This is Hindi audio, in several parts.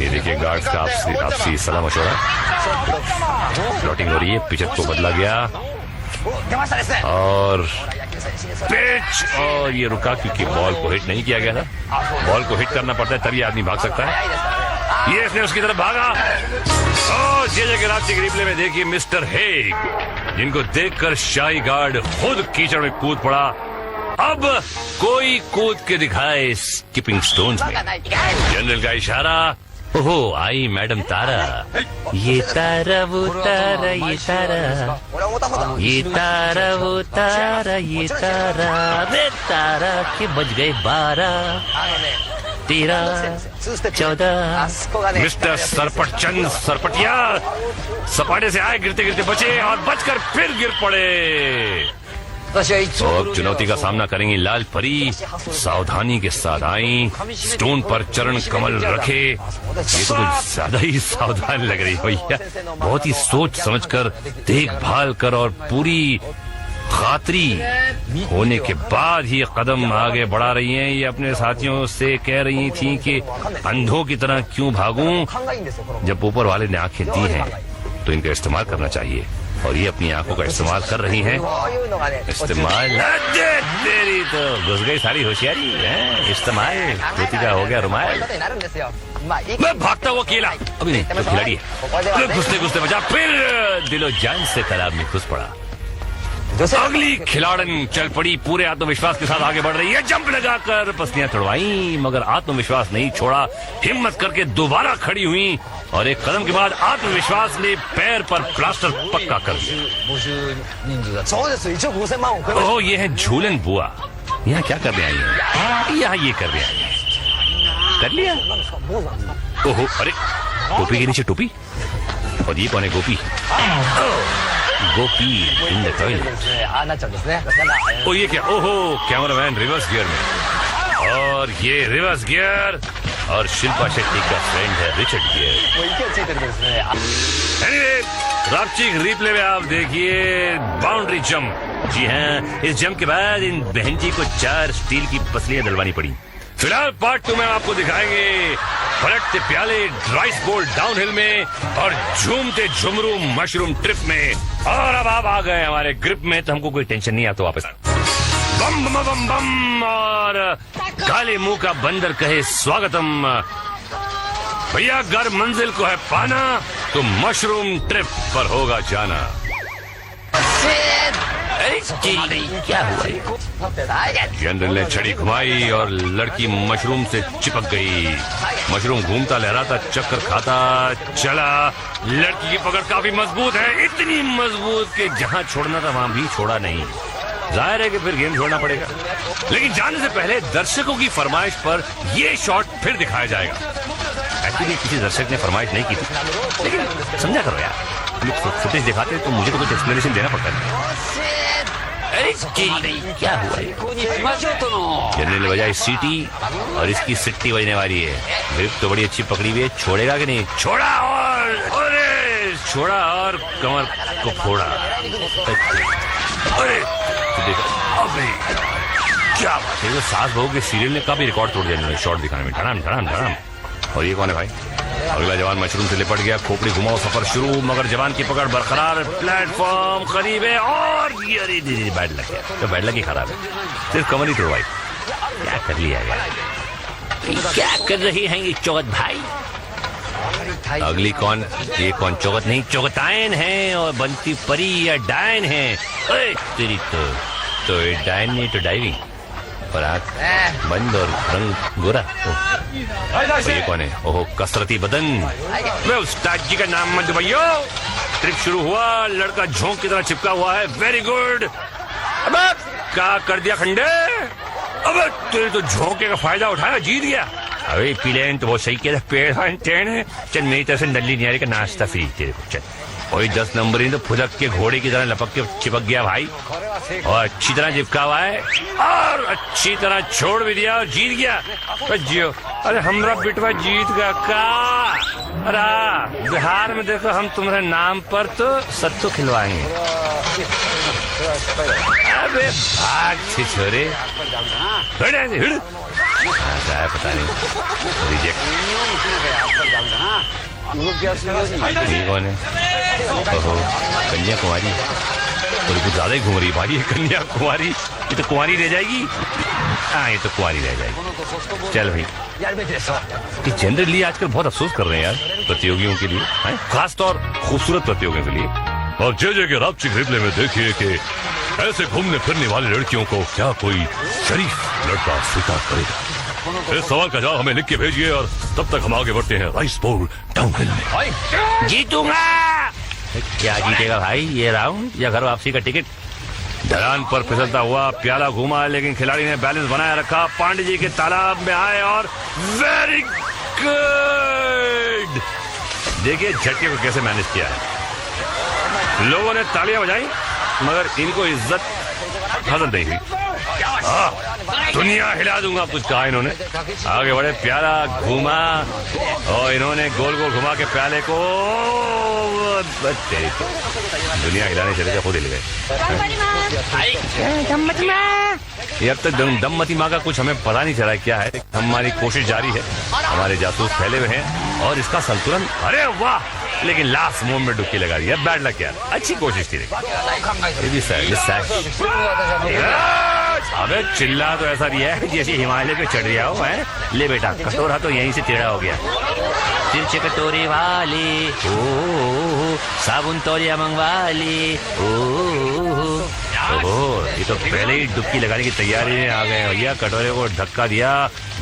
ये देखिए गार्ड्स का आपसी सलाह मशवरा। प्लॉटिंग हो रही है, पिचर को बदला गया और पिच, और ये रुका क्योंकि बॉल को हिट नहीं किया गया था। बॉल को हिट करना पड़ता है तभी आदमी भाग सकता है। ये इसने उसकी तरफ भागा और जे गिराची के रिप्ले में देखिए मिस्टर हेग, जिनको देखकर शाही गार्ड खुद कीचड़ में कूद पड़ा। अब कोई कूद के दिखाए स्किपिंग स्टोन्स में। जनरल का इशारा, ओहो आई मैडम तारा। ये तारा वो तारा, ये तारा, ये तारा वो तारा, ये तारा, रे तारा के बज गए 12, 13, 14। मिस्टर सरपट चंद सरपटिया सपाटे से आए, गिरते गिरते बचे और बचकर फिर गिर पड़े। तो अब चुनौती का सामना करेंगी लाल परी। सावधानी के साथ आई, स्टोन पर चरण कमल रखे। ये तो कुछ ज्यादा ही सावधान लग रही भैया। बहुत ही सोच समझकर, देखभाल कर और पूरी खातरी होने के बाद ही कदम आगे बढ़ा रही हैं। ये अपने साथियों से कह रही थी कि अंधों की तरह क्यों भागूं, जब ऊपर वाले ने आंखें दी हैं तो इनका इस्तेमाल करना चाहिए। और ये अपनी आंखों का इस्तेमाल कर रही हैं। इस्तेमाल तेरी तो घुस गई सारी होशियारी है। इस्तेमाल धोती का हो गया रुमाल। मैं भागता हुआ केला, अभी नहीं तो खिलाड़ी है। घुसते घुसते बचा, फिर दिलो जान से तालाब में घुस पड़ा। अगली खिलाड़न चल पड़ी, पूरे आत्मविश्वास के साथ आगे बढ़ रही है। जंप लगाकर पसलियां तोड़वाई, मगर आत्मविश्वास नहीं छोड़ा। हिम्मत करके दोबारा खड़ी हुई और एक कदम के बाद आत्मविश्वास ने पैर पर प्लास्टर पक्का कर दिया। ओह, ये है झूलन बुआ। यहाँ क्या करने आई है? यहाँ ये करने आई है। कर लिया। ओहो, अरे टोपी के नीचे टोपी। और ये कौन है? गोपी। गोपी इन द टॉयलेट। ओ ये क्या? ओहो, कैमरामैन रिवर्स गियर में। और ये रिवर्स गियर और शिल्पा शेट्टी का फ्रेंड है रिचर्ड गियर। एनीवे, रापची रिप्ले में आप देखिए बाउंड्री जंप। जी हाँ, इस जंप के बाद इन बहन जी को 4 स्टील की पसलियां डलवानी पड़ी। फिलहाल पार्ट 2 में आपको दिखाएंगे पलटते प्याले राइस बोल डाउनहिल में और झूमते झुमरू मशरूम ट्रिप में। और अब आप आ गए हमारे ग्रिप में, तो हमको कोई टेंशन नहीं आता। वापस बम बम बम बम और काले मुंह का बंदर कहे स्वागतम। भैया अगर मंजिल को है पाना तो मशरूम ट्रिप पर होगा जाना। क्या हुआ? जनरल ने छड़ी घुमाई और लड़की मशरूम से चिपक गई। मशरूम घूमता लहराता चक्कर खाता चला। लड़की की पकड़ काफी मजबूत है, इतनी मजबूत कि जहां छोड़ना था वहां भी छोड़ा नहीं। जाहिर है कि फिर गेम छोड़ना पड़ेगा, लेकिन जाने से पहले दर्शकों की फरमाइश पर यह शॉट फिर दिखाया जाएगा। एक्चुअली किसी दर्शक ने फरमाइश नहीं की थी, लेकिन समझा करो यार, फुटेज दिखाते तो मुझे तो कुछ एक्सप्लेनेशन देना पड़ता है। अरे क्या हुआ? जनरल ने बजाई सीटी और इसकी सिट्टी बजने वाली है। ग्रिप तो बड़ी अच्छी पकड़ी हुई है, छोड़ेगा कि नहीं? छोड़ा और अरे छोड़ा और कमर को फोड़ा। अरे अबे क्या बात है, सास बहू के सीरियल ने काफी रिकॉर्ड तोड़ दिया शॉट दिखाने में। धड़ाम धड़ाम धड़ाम। और ये कौन है भाई? अगला जवान मशरूम से लिपट गया। खोपड़ी घुमाओ, सफर शुरू, मगर जवान की पकड़ बरकरार। प्लेटफॉर्म करीब है और ये बैड लग गया। तो बैड लग ही खराब है, सिर्फ कमर ही तोड़वाई। क्या कर लिया गया? क्या कर रही हैं ये चौगत भाई? अगली कौन? ये कौन? चौगत नहीं, चौगतायन है और बनती परी या डायन है। तेरी तो ये डायन नहीं तो डाइविंग पर आँख बंद और रंग गोरा। तो ये कौन है? ओहो, कसरती बदन। मैं उस्ताद जी का नाम मत भैया। ट्रिप शुरू हुआ, लड़का झोंक की तरह चिपका हुआ है। Very good. अबे क्या कर दिया खंडे? अबे तेरे तो झोंके का फायदा उठाया, जीत गया। अबे प्लेन तो बहुत सही किया था, पेड़ है। चल मेरी तरफ से नल्ली नियारी का नाश्ता फ्री तेरे को। चल वही 10 नंबर ही तो फुदक के घोड़े की तरह लपक के चिपक गया भाई, और अच्छी तरह चिपका हुआ है और अच्छी तरह छोड़ भी दिया और जीत गया। जियो, अरे हमरा बिटवा जीत गया का। अरे बिहार में देखो, हम तुम्हारे नाम पर तो सत्तू खिलवाएंगे। अबे भाग छोरे। क्या है पता नहीं, रिजेक्ट। ये कौन है? ओहो, कन्याकुमारी। और कुछ ज्यादा ही घूम रही भाई ये कन्याकुमारी। ये तो कुंवारी रह जाएगी। हाँ, ये तो कुंवारी रह जाएगी। चल भाई, ये जनरली आजकल बहुत अफसोस कर रहे हैं यार प्रतियोगियों के लिए, खासतौर खूबसूरत प्रतियोगियों के लिए। और जे के रापचिक रिप्ले में देखिए कि ऐसे घूमने फिरने वाली लड़कियों को क्या कोई शरीफ लड़का स्वीकार करेगा। इस सवाल का जवाब हमें लिख के भेजिए और तब तक हम आगे बढ़ते हैं राइस बोल डाउनहिल में। जीतूंगा। क्या जीतेगा भाई, ये राउंड या घर वापसी का टिकट? ढलान पर फिसलता हुआ प्याला घूमा, लेकिन खिलाड़ी ने बैलेंस बनाए रखा। पांडे जी के तालाब में आए और वेरी गुड। देखिए झटके को कैसे मैनेज किया है। लोगों ने तालियां बजाई मगर इनको इज्जत हासिल नहीं हुई। दुनिया हिला दूंगा कुछ कहा इन्होंने। आगे बढ़े, प्याला घूमा और इन्होंने गोल गोल घुमा के प्याले को दुनिया हिलाने चले थे, खुद हिल गए। ये अब तक दममती माँ का कुछ हमें पता नहीं चला क्या है। हमारी कोशिश जारी है, हमारे जासूस फैले हुए हैं और इसका संतुलन, अरे वाह, लेकिन लास्ट मोमेंट में डुबकी लगा दिया। बैड लक यार, अच्छी कोशिश थी। अबे चिल्ला तो ऐसा दिया है जैसे हिमालय पे चढ़ गया हो। है ले बेटा, कटोरा तो यहीं से टेढ़ा हो गया। तिरछे कटोरे वाले ओ, साबुन तौलिया मंगवा ले ओ। ओहो, ये तो पहले ही डुबकी लगाने की तैयारी में आ गए भैया। कटोरे को धक्का दिया,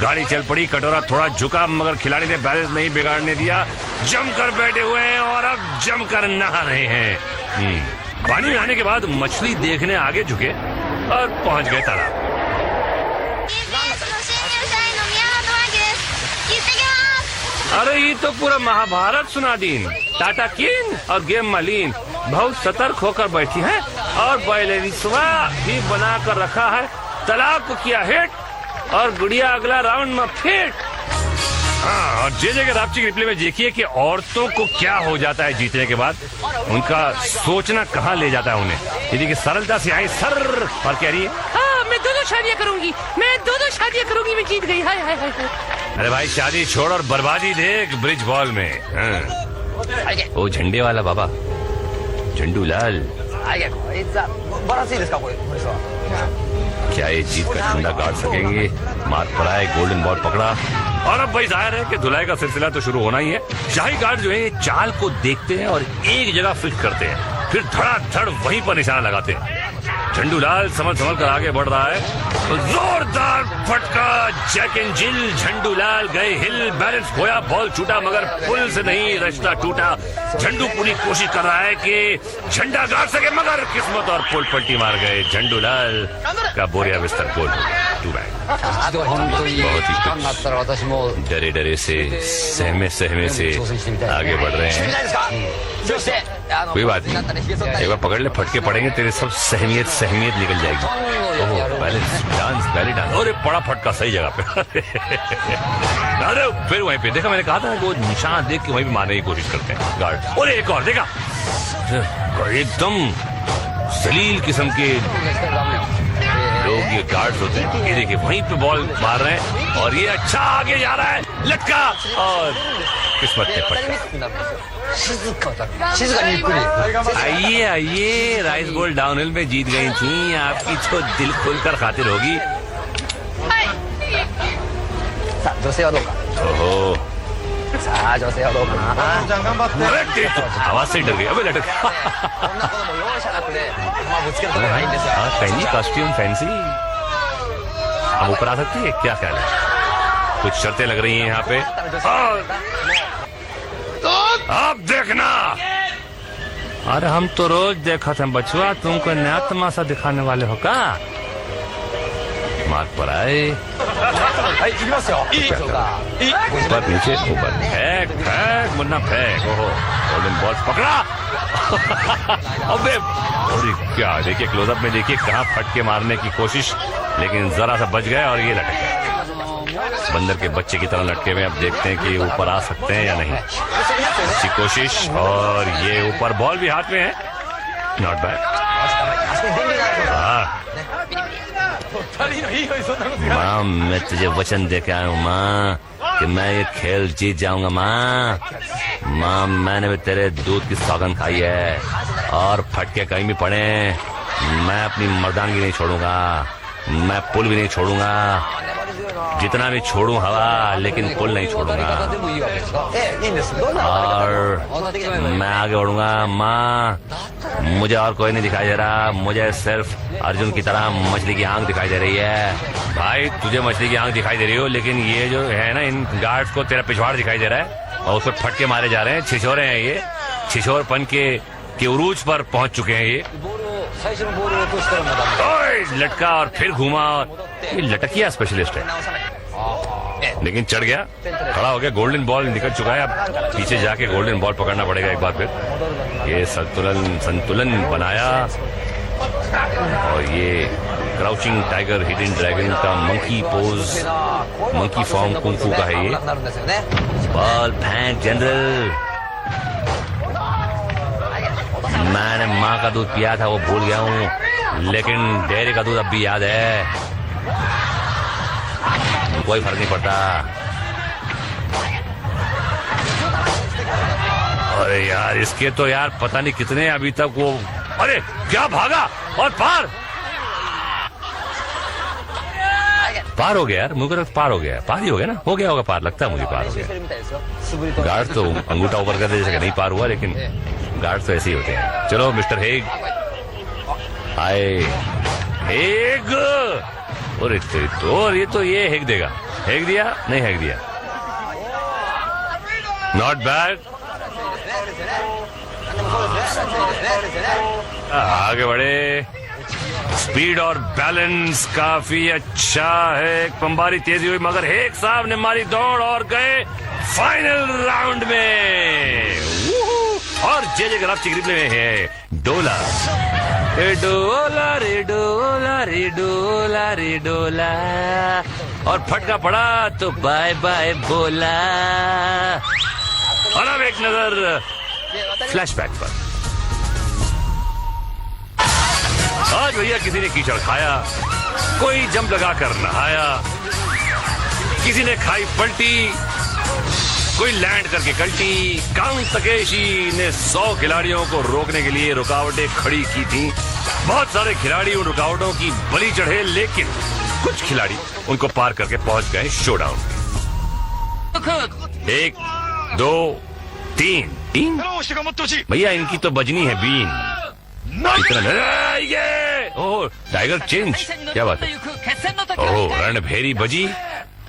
गाड़ी चल पड़ी। कटोरा थोड़ा झुका मगर खिलाड़ी ने बैलेंस नहीं बिगाड़ने दिया। जमकर बैठे हुए हैं और अब जमकर नहा रहे हैं। पानी में आने के बाद मछली देखने आगे झुके और पहुंच गए तालाब। अरे ये तो पूरा महाभारत सुना दीन। टाटा किंग और गेम मालिन बहुत सतर्क होकर बैठी है और बैलेंसवा भी बना कर रखा है। तालाब को किया हिट और गुड़िया अगला राउंड में फिट। हाँ, और जे के रापचिक रिप्ले में देखिए कि औरतों को क्या हो जाता है जीतने के बाद। उनका सोचना कहाँ ले जाता है उन्हें। यदि कि सरलता से आई सर और कह रही है हाँ, मैं दो शादियाँ करूंगी, मैं दो शादियाँ करूंगी, मैं जीत गई। हाय हाय हाय। अरे भाई शादी छोड़ और बर्बादी देख ब्रिज बॉल में। वो झंडे वाला बाबा झंडू लाल, क्या ये जीत का झंडा गाड़ सकेंगे? मार्क पर आए, गोल्डन बॉल पकड़ा और अब भाई जाहिर है कि धुलाई का सिलसिला तो शुरू होना ही है। शाही गार्ड जो है चाल को देखते हैं और एक जगह फिक्स करते हैं, फिर धड़ाधड़ वहीं पर निशाना लगाते हैं। झंडूलाल संभल कर आगे बढ़ रहा है। जोरदार फटका, जैक एंड जिल। झंडूलाल गए हिल, बैलेंस खोया, बॉल छूटा मगर पुल से नहीं रिश्ता टूटा। झंडू पूरी कोशिश कर रहा है कि झंडा गाड़ सके मगर किस्मत और पुल पलटी मार गए। झंडूलाल का बोरिया बिस्तर गोल हो गया। Too bad. बहुत ही डरे डरे से सहमे से आगे बढ़ रहे हैं। कोई बात नहीं, एक बार पकड़ ले, फटके पड़ेंगे तेरे सब सहमियत निकल जाएगी। ओह, बैलेंस डांस, बैली डांस। और पड़ा फटका सही जगह पे। अरे फिर वहीं पे देखा, मैंने कहा था वो निशान देख के वहीं पे मारने की कोशिश करते हैं गार्ड। और एक और देखा, एकदम जलील किस्म के लोग ये गार्ड्स होते हैं। ये देखिए वहीं पे बॉल मार रहे हैं और ये अच्छा आगे जा रहा है, लटका और किस्मत ने पटका। आइए आइए, राइस बोल डाउनहिल में जीत गई थी। आपकी तो दिल खोलकर खातिर होगी। ओहो, आवाज से डर गई। अबे लटक। पहली कॉस्ट्यूम फैंसी, हम ऊपर आ सकती है क्या ख्याल है? कुछ शर्तें लग रही हैं यहाँ पे। अब देखना। अरे हम तो रोज देखा था बचुआ, तुमको नया तमाशा दिखाने वाले हो का? मार्क पर आए, ऊपर नीचे ऊपर, फेंक फेंक मुन्ना फेंक। ओहो, गोल्डन बॉल पकड़ा। अबे अरे क्या, देखिए क्लोजअप में देखिए कहाँ फटके मारने की कोशिश, लेकिन जरा सा बच गए और ये लटक गए। बंदर के बच्चे की तरह लटके हुए। अब देखते हैं कि ऊपर आ सकते हैं या नहीं। अच्छी कोशिश और ये ऊपर, बॉल भी हाथ में है। Not bad. माँ मैं तुझे वचन दे के आया हूँ माँ कि मैं ये खेल जीत जाऊंगा माँ। माँ मैंने भी तेरे दूध की सौगंध खाई है और फटके कहीं भी पड़े मैं अपनी मर्दानगी नहीं छोड़ूंगा, मैं पुल भी नहीं छोड़ूंगा, जितना भी छोड़ूं हवा लेकिन पुल नहीं छोड़ूंगा और मैं आगे बढ़ूंगा माँ। मुझे और कोई नहीं दिखाई दे रहा, मुझे सिर्फ अर्जुन की तरह मछली की आंख दिखाई दे रही है। भाई तुझे मछली की आंख दिखाई दे रही हो लेकिन ये जो है ना इन गार्ड्स को तेरा पिछवाड़ दिखाई दे रहा है और उसको फटके मारे जा रहे हैं। छिछोरे हैं ये, छिछोरपन के उरूज पर पहुंच चुके हैं ये। ओए, लटका और फिर घूमा और ये लटकिया स्पेशलिस्ट है लेकिन चढ़ गया, खड़ा हो गया, गोल्डन बॉल निकल चुका है। अब पीछे जाके गोल्डन बॉल पकड़ना पड़ेगा एक बार फिर। ये संतुलन बनाया और ये क्राउचिंग टाइगर हिडन ड्रैगन का monkey pose, monkey form kung fu का है ये। बॉल फेंक जनरल। मैंने माँ का दूध पिया था वो भूल गया हूँ लेकिन डेयरी का दूध अब भी याद है। कोई फर्क नहीं पड़ता। अरे यार इसके तो यार पता नहीं कितने अभी तक वो, अरे क्या भागा और पार हो गया यार। मुझे पार हो गया, पार ही हो गया ना, हो गया होगा पार, लगता है मुझे पार हो गया। गार्ड तो अंगूठा ऊपर कर दे जैसे नहीं पार हुआ लेकिन गार्ड तो ऐसे ही होते हैं। चलो मिस्टर हेग आए। हेग और ये तो ये हेग देगा। हेग दिया नहीं, हेग दिया, नॉट बैड। आगे बढ़े, स्पीड और बैलेंस काफी अच्छा है। पंबारी तेजी हुई मगर हेग साहब ने मारी दौड़ और गए फाइनल राउंड में। और जे ग्राफ्टिक रिप्ले में है डोला रे डोला रे डोला रे डोला रे डोला और फटका पड़ा तो बाय बाय बोला। और अब एक नजर फ्लैशबैक पर। आज भैया किसी ने कीचड़ खाया, कोई जंप लगा कर नहाया, किसी ने खाई पलटी, कोई लैंड करके कल्टी। काउंट तकेशी ने 100 खिलाड़ियों को रोकने के लिए रुकावटें खड़ी की थी। बहुत सारे खिलाड़ी उन रुकावटों की बलि चढ़े लेकिन कुछ खिलाड़ी उनको पार करके पहुंच गए शोडाउन। 1 2 3 भैया इनकी तो बजनी है बीन। ये ओह टाइगर चेंज, क्या बात है। ओह रणभेरी बजी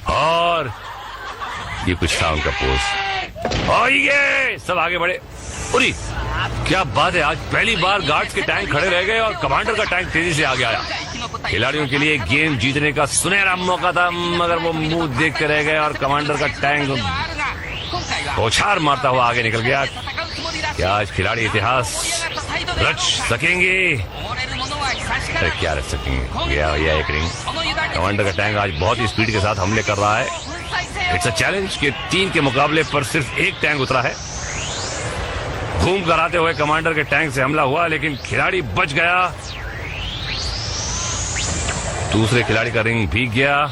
और ये कुछ था उनका पोज। और ये सब आगे बढ़े। उरी क्या बात है, आज पहली बार गार्ड्स के टैंक खड़े रह गए और कमांडर का टैंक तेजी से आगे आया। खिलाड़ियों के लिए गेम जीतने का सुनहरा मौका था मगर वो मुंह देख के रह गए और कमांडर का टैंक बौछार मारता हुआ आगे निकल गया। क्या आज खिलाड़ी इतिहास रच सकेंगे? अरे क्या रच सकेंगे, गया एक रिंग। कमांडर का टैंक आज बहुत ही स्पीड के साथ हमले कर रहा है। इट्स अ चैलेंज कि 3 के मुकाबले पर सिर्फ 1 टैंक उतरा है। घूम कर आते हुए कमांडर के टैंक से हमला हुआ लेकिन खिलाड़ी बच गया। दूसरे खिलाड़ी का रिंग भीग गया।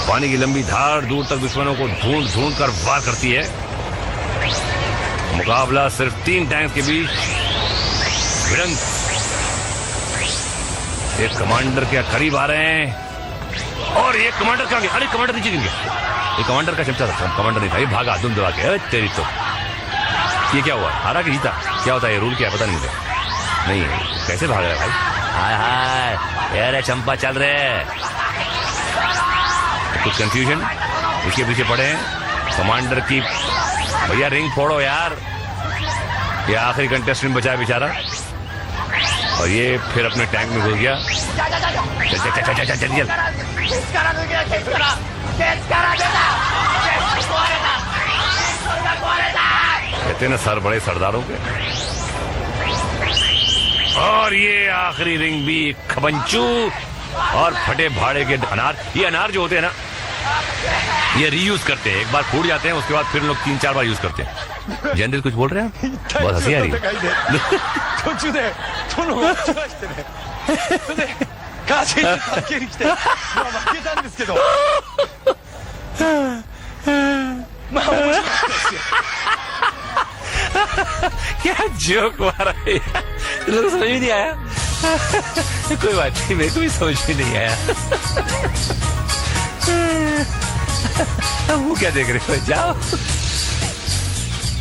पानी की लंबी धार दूर तक दुश्मनों को ढूंढ ढूंढ कर वार करती है। मुकाबला सिर्फ 3 टैंक के बीच भिड़ंत। ये कमांडर के करीब आ रहे हैं और ये कमांडर क्या गया? अरे कमांडर नीचे गिर गया। ये कमांडर का चमचा था, कमांडर नहीं था, ये भागा धुंध दबा के। अरे तेरी तो ये क्या हुआ, हारा कि जीता? क्या होता है ये रूल, क्या पता नहीं मुझे। नहीं कैसे भाग रहा है भाई? हाय हाय यार चंपा चल रहे। कुछ कंफ्यूजन इसके पीछे पड़े हैं कमांडर की। भैया रिंग फोड़ो यार, ये आखिरी कंटेस्टेंट बचा है बेचारा और ये फिर अपने टैंक में घुस गया। चल चल चल चल चल चल। कहते ना सर बड़े सरदारों के। और ये आखिरी रिंग भी खबंचू और फटे भाड़े के अनार। ये अनार जो होते हैं ना ये रीयूज करते हैं, एक बार फूट जाते हैं उसके बाद फिर लोग 3-4 बार यूज करते हैं। जनरल कुछ बोल रहे हैं? बहुत हंसी आ रही है। カーチェイス助けに来て、まあ負けたんですけど、まあ面白かったですよ。क्या जोक मारा है यार, लोग समझ में नहीं आया। कोई बात नहीं, मेरे को भी समझ में नहीं आया। अब वो क्या देख रहे हो, जाओ।